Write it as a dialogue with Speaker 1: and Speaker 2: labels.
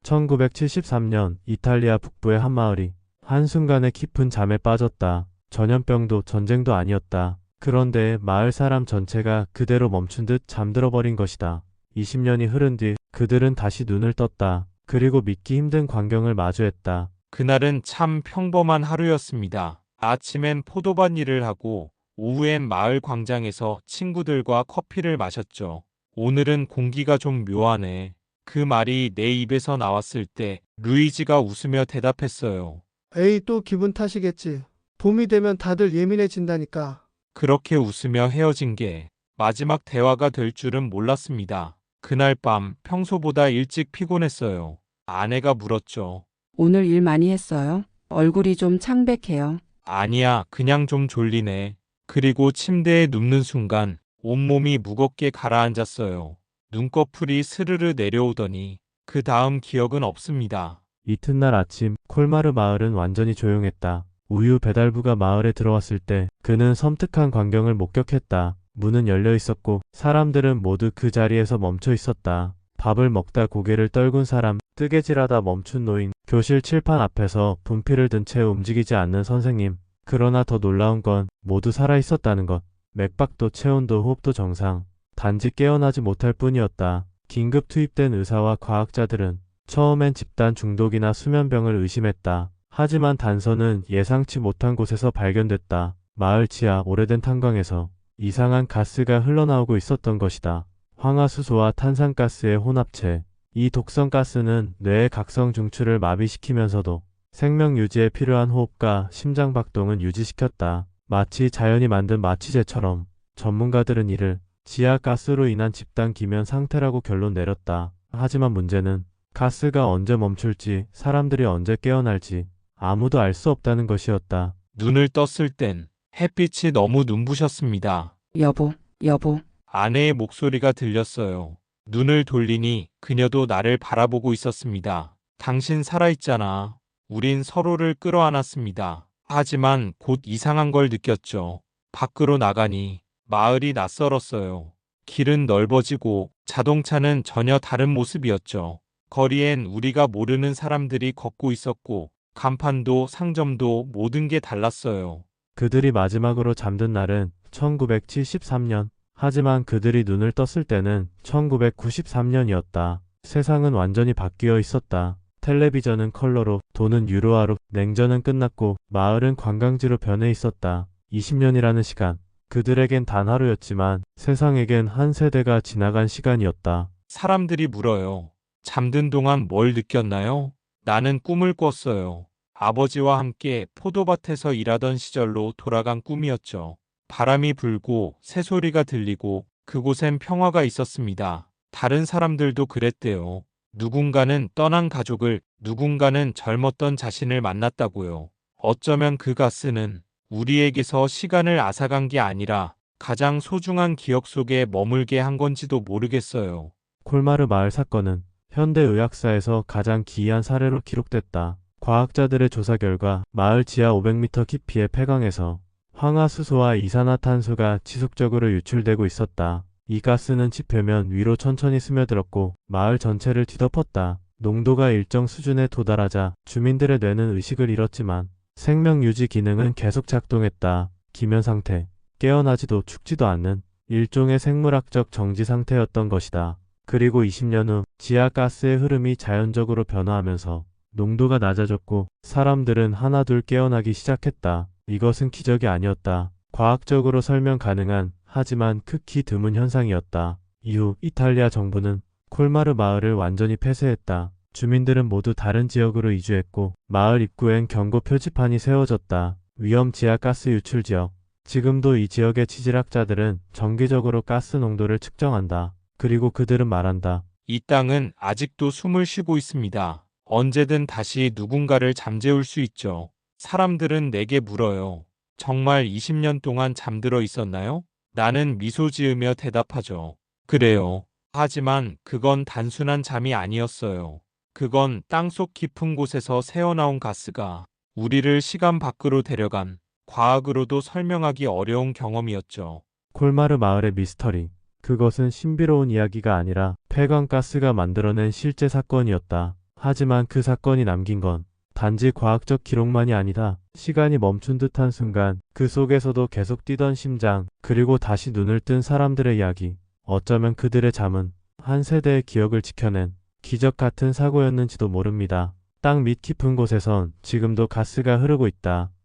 Speaker 1: 1973년 이탈리아 북부의 한 마을이 한순간에 깊은 잠에 빠졌다. 전염병도 전쟁도 아니었다. 그런데 마을 사람 전체가 그대로 멈춘 듯 잠들어 버린 것이다. 20년이 흐른 뒤 그들은 다시 눈을 떴다. 그리고 믿기 힘든 광경을 마주했다.
Speaker 2: 그날은 참 평범한 하루였습니다. 아침엔 포도밭 일을 하고 오후엔 마을 광장에서 친구들과 커피를 마셨죠. 오늘은 공기가 좀 묘하네. 그 말이 내 입에서 나왔을 때 루이지가 웃으며 대답했어요.
Speaker 3: 에이, 또 기분 탓이겠지. 봄이 되면 다들 예민해진다니까.
Speaker 2: 그렇게 웃으며 헤어진 게 마지막 대화가 될 줄은 몰랐습니다. 그날 밤 평소보다 일찍 피곤했어요. 아내가 물었죠.
Speaker 4: 오늘 일 많이 했어요? 얼굴이 좀 창백해요.
Speaker 2: 아니야, 그냥 좀 졸리네. 그리고 침대에 눕는 순간 온몸이 무겁게 가라앉았어요. 눈꺼풀이 스르르 내려오더니 그 다음 기억은 없습니다.
Speaker 1: 이튿날 아침 콜마르 마을은 완전히 조용했다. 우유 배달부가 마을에 들어왔을 때 그는 섬뜩한 광경을 목격했다. 문은 열려 있었고 사람들은 모두 그 자리에서 멈춰 있었다. 밥을 먹다 고개를 떨군 사람, 뜨개질하다 멈춘 노인, 교실 칠판 앞에서 분필을 든 채 움직이지 않는 선생님. 그러나 더 놀라운 건 모두 살아 있었다는 것. 맥박도 체온도 호흡도 정상. 단지 깨어나지 못할 뿐이었다. 긴급 투입된 의사와 과학자들은 처음엔 집단 중독이나 수면병을 의심했다. 하지만 단서는 예상치 못한 곳에서 발견됐다. 마을 지하 오래된 탄광에서 이상한 가스가 흘러나오고 있었던 것이다. 황화수소와 탄산가스의 혼합체. 이 독성 가스는 뇌의 각성 중추를 마비시키면서도 생명 유지에 필요한 호흡과 심장 박동은 유지시켰다. 마치 자연이 만든 마취제처럼. 전문가들은 이를 지하가스로 인한 집단 기면 상태라고 결론 내렸다. 하지만 문제는 가스가 언제 멈출지, 사람들이 언제 깨어날지 아무도 알 수 없다는 것이었다.
Speaker 2: 눈을 떴을 땐 햇빛이 너무 눈부셨습니다.
Speaker 4: 여보.
Speaker 2: 아내의 목소리가 들렸어요. 눈을 돌리니 그녀도 나를 바라보고 있었습니다. 당신 살아있잖아. 우린 서로를 끌어안았습니다. 하지만 곧 이상한 걸 느꼈죠. 밖으로 나가니 마을이 낯설었어요. 길은 넓어지고 자동차는 전혀 다른 모습이었죠. 거리엔 우리가 모르는 사람들이 걷고 있었고 간판도 상점도 모든 게 달랐어요.
Speaker 1: 그들이 마지막으로 잠든 날은 1973년. 하지만 그들이 눈을 떴을 때는 1993년이었다. 세상은 완전히 바뀌어 있었다. 텔레비전은 컬러로, 돈은 유로화로, 냉전은 끝났고 마을은 관광지로 변해 있었다. 20년이라는 시간. 그들에겐 단 하루였지만 세상에겐 한 세대가 지나간 시간이었다.
Speaker 2: 사람들이 물어요. 잠든 동안 뭘 느꼈나요? 나는 꿈을 꿨어요. 아버지와 함께 포도밭에서 일하던 시절로 돌아간 꿈이었죠. 바람이 불고 새소리가 들리고 그곳엔 평화가 있었습니다. 다른 사람들도 그랬대요. 누군가는 떠난 가족을, 누군가는 젊었던 자신을 만났다고요. 어쩌면 그 가스는 우리에게서 시간을 앗아간 게 아니라 가장 소중한 기억 속에 머물게 한 건지도 모르겠어요.
Speaker 1: 콜마르 마을 사건은 현대 의학사에서 가장 기이한 사례로 기록됐다. 과학자들의 조사 결과 마을 지하 500m 깊이의 폐광에서 황화수소와 이산화탄소가 지속적으로 유출되고 있었다. 이 가스는 집 표면 위로 천천히 스며들었고 마을 전체를 뒤덮었다. 농도가 일정 수준에 도달하자 주민들의 뇌는 의식을 잃었지만 생명 유지 기능은 계속 작동했다. 기면 상태, 깨어나지도 죽지도 않는 일종의 생물학적 정지 상태였던 것이다. 그리고 20년 후 지하 가스의 흐름이 자연적으로 변화하면서 농도가 낮아졌고 사람들은 하나둘 깨어나기 시작했다. 이것은 기적이 아니었다. 과학적으로 설명 가능한 하지만 극히 드문 현상이었다. 이후 이탈리아 정부는 콜마르 마을을 완전히 폐쇄했다. 주민들은 모두 다른 지역으로 이주했고 마을 입구엔 경고 표지판이 세워졌다. 위험 지하 가스 유출 지역. 지금도 이 지역의 지질학자들은 정기적으로 가스 농도를 측정한다. 그리고 그들은 말한다.
Speaker 2: 이 땅은 아직도 숨을 쉬고 있습니다. 언제든 다시 누군가를 잠재울 수 있죠. 사람들은 내게 물어요. 정말 20년 동안 잠들어 있었나요? 나는 미소 지으며 대답하죠. 그래요. 하지만 그건 단순한 잠이 아니었어요. 그건 땅속 깊은 곳에서 새어나온 가스가 우리를 시간 밖으로 데려간 과학으로도 설명하기 어려운 경험이었죠.
Speaker 1: 콜마르 마을의 미스터리. 그것은 신비로운 이야기가 아니라 폐광가스가 만들어낸 실제 사건이었다. 하지만 그 사건이 남긴 건 단지 과학적 기록만이 아니다. 시간이 멈춘 듯한 순간, 그 속에서도 계속 뛰던 심장, 그리고 다시 눈을 뜬 사람들의 이야기. 어쩌면 그들의 잠은 한 세대의 기억을 지켜낸 기적 같은 사고였는지도 모릅니다. 땅 밑 깊은 곳에선 지금도 가스가 흐르고 있다.